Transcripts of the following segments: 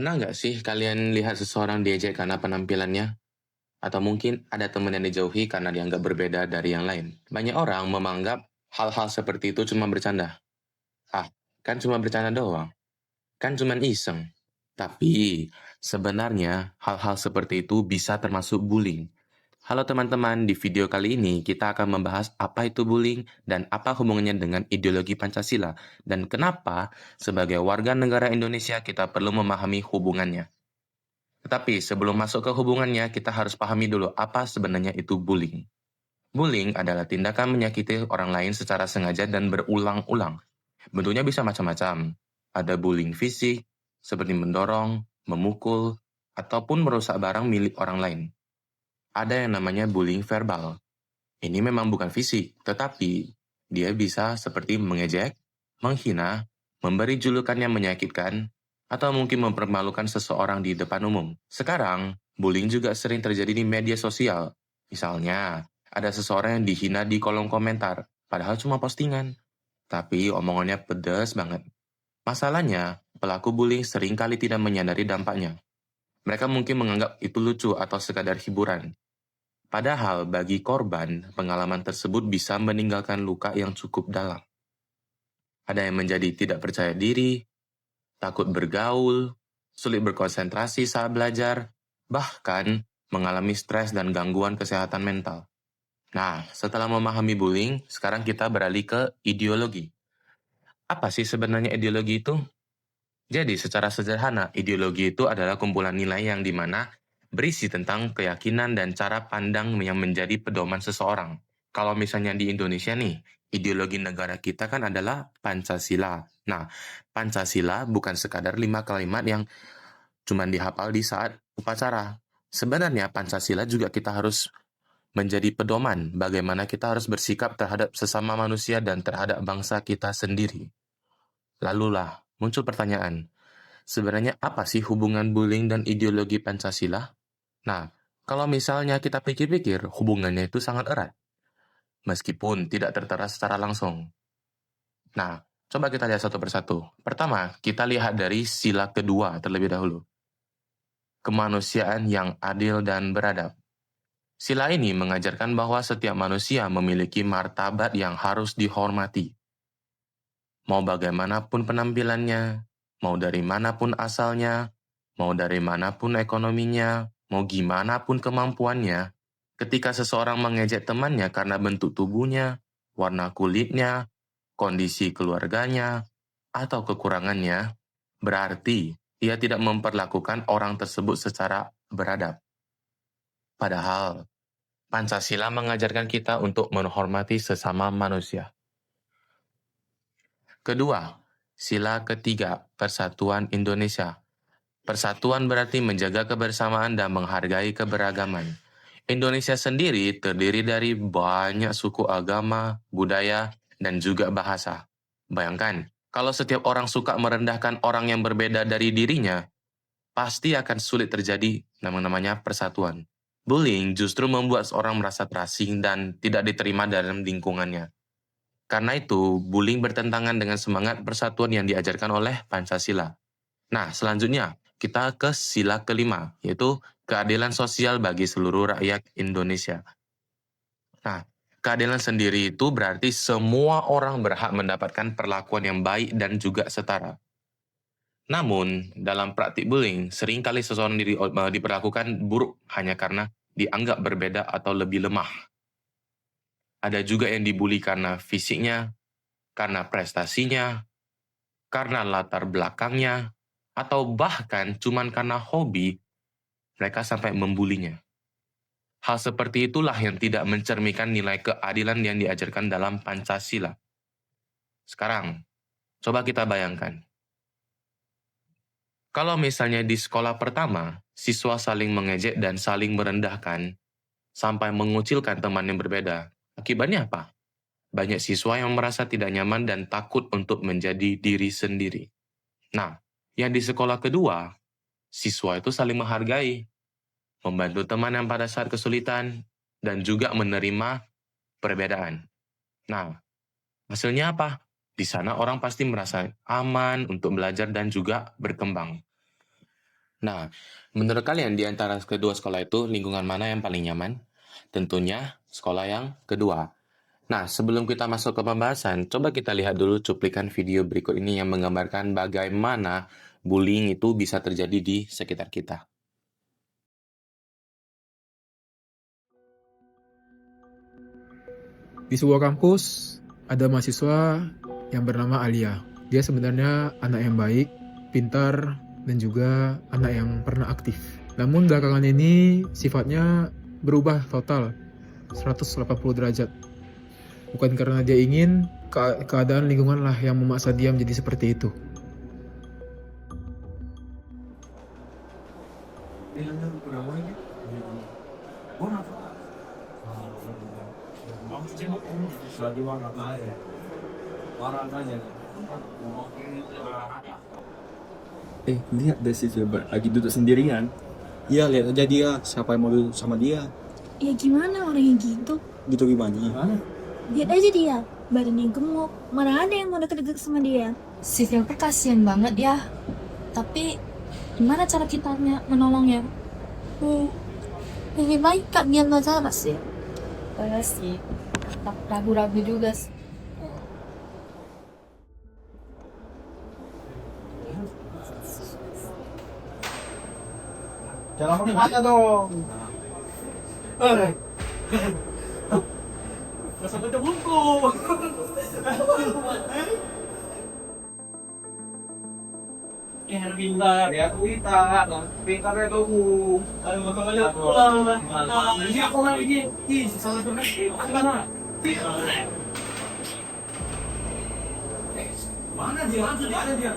Pernah nggak sih kalian lihat seseorang diejek karena penampilannya? Atau mungkin ada teman yang dijauhi karena dianggap berbeda dari yang lain? Banyak orang menganggap hal-hal seperti itu cuma bercanda. Ah, kan cuma bercanda doang. Kan cuma iseng. Tapi, sebenarnya hal-hal seperti itu bisa termasuk bullying. Halo teman-teman, di video kali ini kita akan membahas apa itu bullying dan apa hubungannya dengan ideologi Pancasila dan kenapa sebagai warga negara Indonesia kita perlu memahami hubungannya. Tetapi sebelum masuk ke hubungannya, kita harus pahami dulu apa sebenarnya itu bullying. Bullying adalah tindakan menyakiti orang lain secara sengaja dan berulang-ulang. Bentuknya bisa macam-macam. Ada bullying fisik, seperti mendorong, memukul, ataupun merusak barang milik orang lain. Ada yang namanya bullying verbal. Ini memang bukan fisik, tetapi dia bisa seperti mengejek, menghina, memberi julukan yang menyakitkan, atau mungkin mempermalukan seseorang di depan umum. Sekarang, bullying juga sering terjadi di media sosial. Misalnya, ada seseorang yang dihina di kolom komentar, padahal cuma postingan. Tapi omongannya pedas banget. Masalahnya, pelaku bullying seringkali tidak menyadari dampaknya. Mereka mungkin menganggap itu lucu atau sekadar hiburan. Padahal bagi korban, pengalaman tersebut bisa meninggalkan luka yang cukup dalam. Ada yang menjadi tidak percaya diri, takut bergaul, sulit berkonsentrasi saat belajar, bahkan mengalami stres dan gangguan kesehatan mental. Nah, setelah memahami bullying, sekarang kita beralih ke ideologi. Apa sih sebenarnya ideologi itu? Jadi, secara sederhana, ideologi itu adalah kumpulan nilai yang dimana berisi tentang keyakinan dan cara pandang yang menjadi pedoman seseorang. Kalau misalnya di Indonesia nih, ideologi negara kita kan adalah Pancasila. Nah, Pancasila bukan sekadar 5 kalimat yang cuma dihafal di saat upacara. Sebenarnya Pancasila juga kita harus menjadi pedoman bagaimana kita harus bersikap terhadap sesama manusia dan terhadap bangsa kita sendiri. Lalulah, muncul pertanyaan, sebenarnya apa sih hubungan bullying dan ideologi Pancasila? Nah, kalau misalnya kita pikir-pikir, hubungannya itu sangat erat, meskipun tidak tertera secara langsung. Nah, coba kita lihat satu persatu. Pertama, kita lihat dari sila kedua terlebih dahulu. Kemanusiaan yang adil dan beradab. Sila ini mengajarkan bahwa setiap manusia memiliki martabat yang harus dihormati. Mau bagaimanapun penampilannya, mau dari manapun asalnya, mau dari manapun ekonominya, mau gimana pun kemampuannya, ketika seseorang mengejek temannya karena bentuk tubuhnya, warna kulitnya, kondisi keluarganya, atau kekurangannya, berarti ia tidak memperlakukan orang tersebut secara beradab. Padahal, Pancasila mengajarkan kita untuk menghormati sesama manusia. Kedua, sila ketiga, Persatuan Indonesia. Persatuan berarti menjaga kebersamaan dan menghargai keberagaman. Indonesia sendiri terdiri dari banyak suku agama, budaya, dan juga bahasa. Bayangkan, kalau setiap orang suka merendahkan orang yang berbeda dari dirinya, pasti akan sulit terjadi namanya persatuan. Bullying justru membuat seorang merasa terasing dan tidak diterima dalam lingkungannya. Karena itu, bullying bertentangan dengan semangat persatuan yang diajarkan oleh Pancasila. Nah, selanjutnya kita ke sila kelima, yaitu keadilan sosial bagi seluruh rakyat Indonesia. Nah, keadilan sendiri itu berarti semua orang berhak mendapatkan perlakuan yang baik dan juga setara. Namun, dalam praktik bullying, seringkali seseorang diperlakukan buruk hanya karena dianggap berbeda atau lebih lemah. Ada juga yang dibully karena fisiknya, karena prestasinya, karena latar belakangnya, atau bahkan cuman karena hobi, mereka sampai membulinya. Hal seperti itulah yang tidak mencerminkan nilai keadilan yang diajarkan dalam Pancasila. Sekarang, coba kita bayangkan. Kalau misalnya di sekolah pertama, siswa saling mengejek dan saling merendahkan, sampai mengucilkan teman yang berbeda. Akibatnya apa? Banyak siswa yang merasa tidak nyaman dan takut untuk menjadi diri sendiri. Nah, yang di sekolah kedua, siswa itu saling menghargai, membantu teman yang pada saat kesulitan, dan juga menerima perbedaan. Nah, hasilnya apa? Di sana orang pasti merasa aman untuk belajar dan juga berkembang. Nah, menurut kalian di antara kedua sekolah itu lingkungan mana yang paling nyaman? Tentunya sekolah yang kedua. Nah, sebelum kita masuk ke pembahasan, coba kita lihat dulu cuplikan video berikut ini yang menggambarkan bagaimana bullying itu bisa terjadi di sekitar kita. Di sebuah kampus, ada mahasiswa yang bernama Alia. Dia sebenarnya anak yang baik, pintar, dan juga anak yang pernah aktif. Namun belakangan ini sifatnya berubah total 180 derajat. Bukan karena dia ingin, keadaan lingkungan lah yang memaksa dia menjadi seperti itu. Lihat deh si Filbert lagi duduk sendirian. Iya, lihat aja dia. Siapa yang mau duduk sama dia? Ya gimana orang yang gitu? Gitu gimana? Lihat aja dia, badannya gemuk. Mana ada yang mau deket-deket sama dia? Si Silver kasihan banget ya. Tapi gimana cara kita menolongnya? Lebih baik Kak Bian Lazara sih. Saya sih ragu-ragu juga sih. Jangan pakai mata dong. Pintar ya, pintar itu. Ini aku lagi. Salah mana? Mana dia? Mana dia?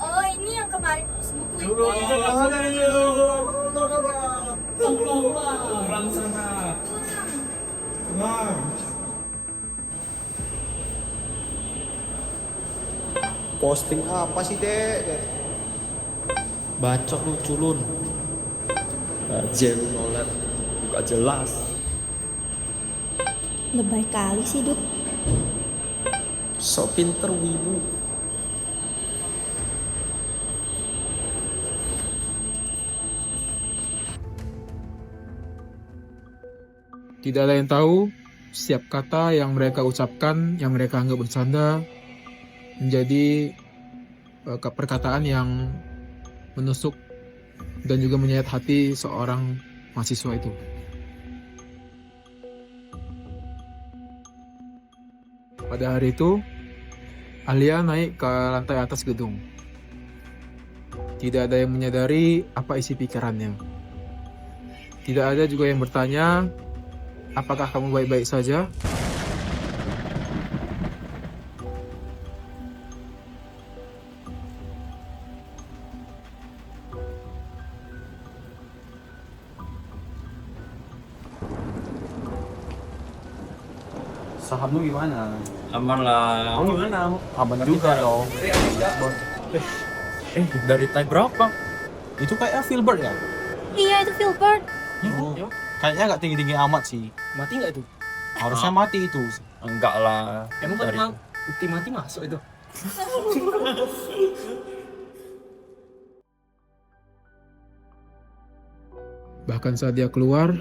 Oh ini yang kemarin buku itu. Orang sana. Posting apa sih, Dek? Bacot lu culun. Aja nolak. Buka jelas. Lebay kali sih Dut. Sok pinter wibu. Tidak ada yang tahu, setiap kata yang mereka ucapkan, yang mereka anggap bercanda, menjadi perkataan yang menusuk dan juga menyayat hati seorang mahasiswa itu. Pada hari itu, Alia naik ke lantai atas gedung. Tidak ada yang menyadari apa isi pikirannya. Tidak ada juga yang bertanya, apakah kamu baik-baik saja? Saham lu gimana? Aman lah. Kamu gimana? Aman juga dong. Dari type berapa? Itu kayak Filbert ya? Iya itu Filbert. Kayaknya nggak tinggi-tinggi amat sih. Mati nggak itu? Harusnya mati itu. Enggak lah. Emang dari pernah bukti mati masuk itu? Bahkan saat dia keluar,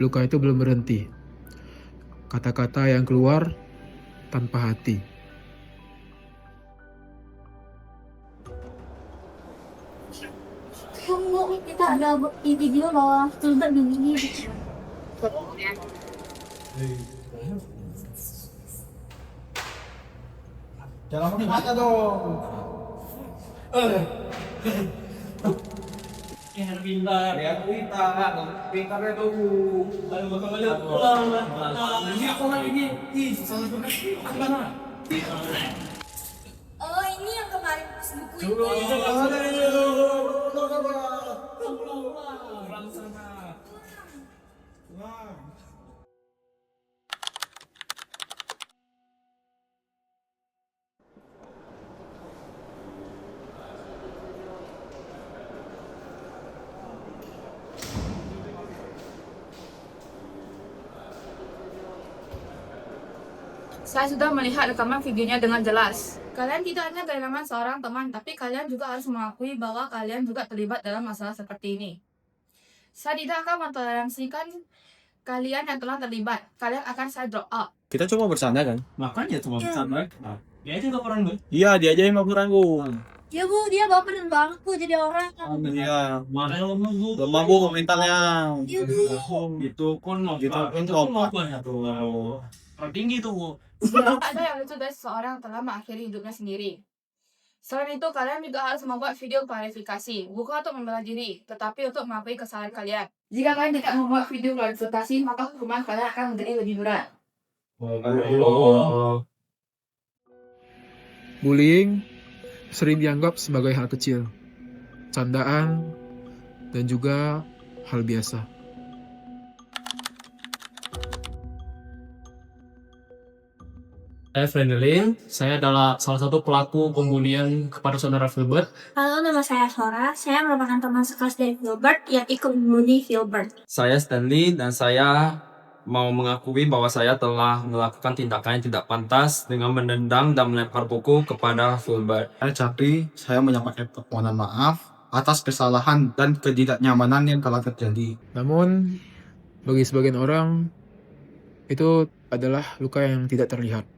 luka itu belum berhenti. Kata-kata yang keluar tanpa hati. Tunggu, kita ada di video loh. Filbert begini. Jangan pakai mata dong. Pintar ya, pintar itu. Ini aku lagi. Salah mana? Oh ini yang kemarin buku itu. Orang sana. Saya sudah melihat rekaman videonya dengan jelas. Kalian tidak hanya kehilangan seorang teman, tapi kalian juga harus mengakui bahwa kalian juga terlibat dalam masalah seperti ini. Saya tidak akan mentoleransikan kalian yang telah terlibat. Kalian akan saya drop out. Kita cuma bercanda kan? Makanya cuma bercanda. Ya itu laporan gue. Iya, dia aja yang laporanku. Ya bu, dia baper dan bangku jadi orang. Iya, Makanya lo nunggu. belum mampu komentarnya. Iya bu. Itu kan mau Gitu kan itu kompak. mau apa ya tuh? Orang tinggi tuh. Ada yang lucu dari seseorang yang telah mengakhiri hidupnya sendiri. Selain itu, kalian juga harus membuat video klarifikasi, bukan untuk membela diri, tetapi untuk mengakui kesalahan kalian. Jika kalian tidak membuat video klarifikasi, maka hukuman kalian akan menjadi lebih berat. Bullying sering dianggap sebagai hal kecil, candaan, dan juga hal biasa. Saya Frendelin, saya adalah salah satu pelaku pembulian kepada saudara Filbert. Halo, nama saya Sora. Saya merupakan teman sekelas dari Filbert yang ikut membuli Filbert. Saya Stanley dan saya mau mengakui bahwa saya telah melakukan tindakan yang tidak pantas dengan menendang dan melempar buku kepada Filbert. Saya Capri, saya menyampaikan permohonan maaf atas kesalahan dan ketidaknyamanan yang telah terjadi. Namun, bagi sebagian orang, itu adalah luka yang tidak terlihat.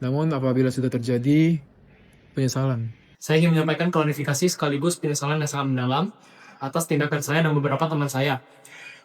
Namun, apabila sudah terjadi penyesalan, Saya ingin menyampaikan klarifikasi sekaligus penyesalan yang sangat mendalam atas tindakan saya dan beberapa teman saya.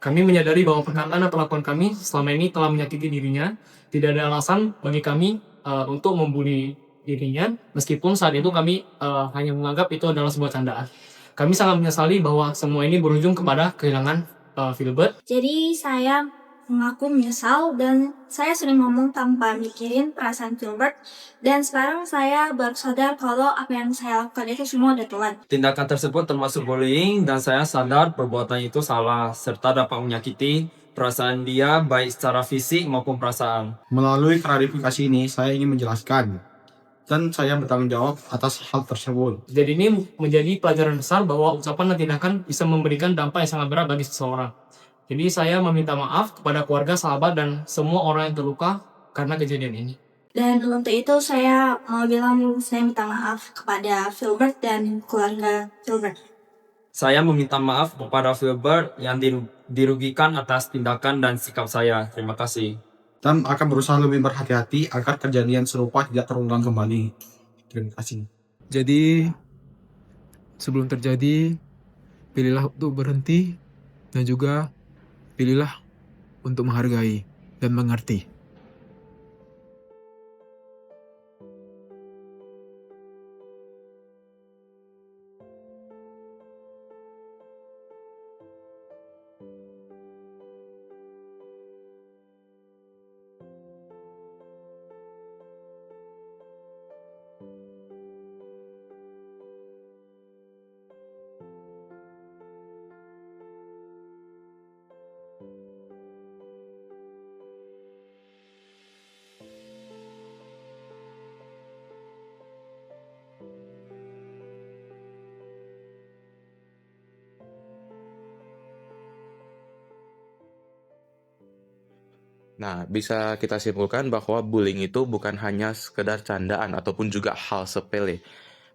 Kami menyadari bahwa perkataan atau perlakuan kami selama ini telah menyakiti dirinya. Tidak ada alasan bagi kami untuk membuli dirinya, meskipun saat itu kami hanya menganggap itu adalah sebuah candaan. Kami sangat menyesali bahwa semua ini berujung kepada kehilangan Filbert. Jadi saya mengaku menyesal dan saya sering ngomong tanpa mikirin perasaan Filbert. Dan sekarang saya baru sadar kalau apa yang saya lakukan itu semua udah telat. Tindakan tersebut termasuk bullying dan saya sadar perbuatan itu salah serta dapat menyakiti perasaan dia baik secara fisik maupun perasaan. Melalui klarifikasi ini, saya ingin menjelaskan dan saya bertanggung jawab atas hal tersebut. Jadi ini menjadi pelajaran besar bahwa ucapan dan tindakan bisa memberikan dampak yang sangat berat bagi seseorang. Jadi saya meminta maaf kepada keluarga, sahabat, dan semua orang yang terluka karena kejadian ini. Dan untuk itu saya mau bilang saya minta maaf kepada Filbert dan keluarga Filbert. Saya meminta maaf kepada Filbert yang dirugikan atas tindakan dan sikap saya. Terima kasih. Dan akan berusaha lebih berhati-hati agar kejadian serupa tidak terulang kembali. Terima kasih. jadi sebelum terjadi, pilihlah untuk berhenti dan juga pilihlah untuk menghargai dan mengerti. Nah, bisa kita simpulkan bahwa bullying itu bukan hanya sekedar candaan ataupun juga hal sepele,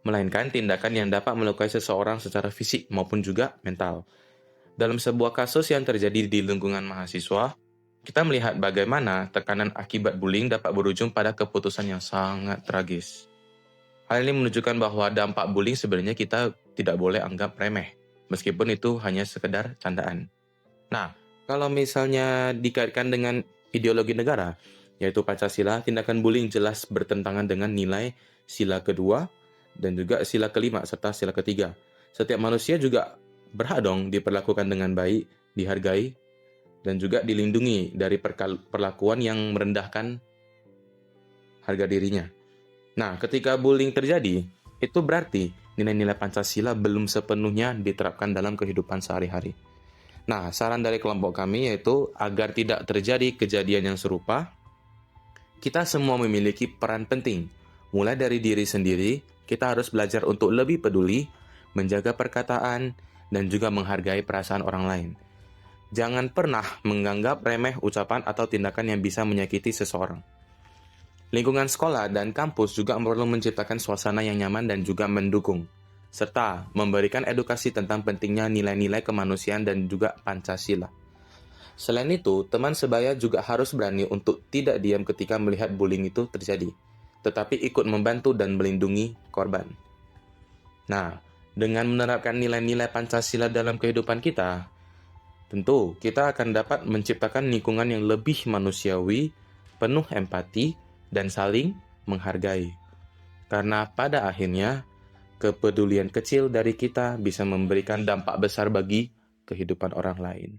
melainkan tindakan yang dapat melukai seseorang secara fisik maupun juga mental. Dalam sebuah kasus yang terjadi di lingkungan mahasiswa, kita melihat bagaimana tekanan akibat bullying dapat berujung pada keputusan yang sangat tragis. Hal ini menunjukkan bahwa dampak bullying sebenarnya kita tidak boleh anggap remeh, meskipun itu hanya sekedar candaan. Nah, kalau misalnya dikaitkan dengan ideologi negara, yaitu Pancasila, tindakan bullying jelas bertentangan dengan nilai sila kedua dan juga sila kelima serta sila ketiga. Setiap manusia juga berhak dong diperlakukan dengan baik, dihargai, dan juga dilindungi dari perlakuan yang merendahkan harga dirinya. Nah, ketika bullying terjadi, itu berarti nilai-nilai Pancasila belum sepenuhnya diterapkan dalam kehidupan sehari-hari. Nah, saran dari kelompok kami yaitu agar tidak terjadi kejadian yang serupa, kita semua memiliki peran penting. Mulai dari diri sendiri, kita harus belajar untuk lebih peduli, menjaga perkataan, dan juga menghargai perasaan orang lain. Jangan pernah menganggap remeh ucapan atau tindakan yang bisa menyakiti seseorang. Lingkungan sekolah dan kampus juga perlu menciptakan suasana yang nyaman dan juga mendukung, serta memberikan edukasi tentang pentingnya nilai-nilai kemanusiaan dan juga Pancasila. Selain itu, teman sebaya juga harus berani untuk tidak diam ketika melihat bullying itu terjadi, tetapi ikut membantu dan melindungi korban. Nah, dengan menerapkan nilai-nilai Pancasila dalam kehidupan kita, tentu kita akan dapat menciptakan lingkungan yang lebih manusiawi, penuh empati, dan saling menghargai. Karena pada akhirnya, kepedulian kecil dari kita bisa memberikan dampak besar bagi kehidupan orang lain.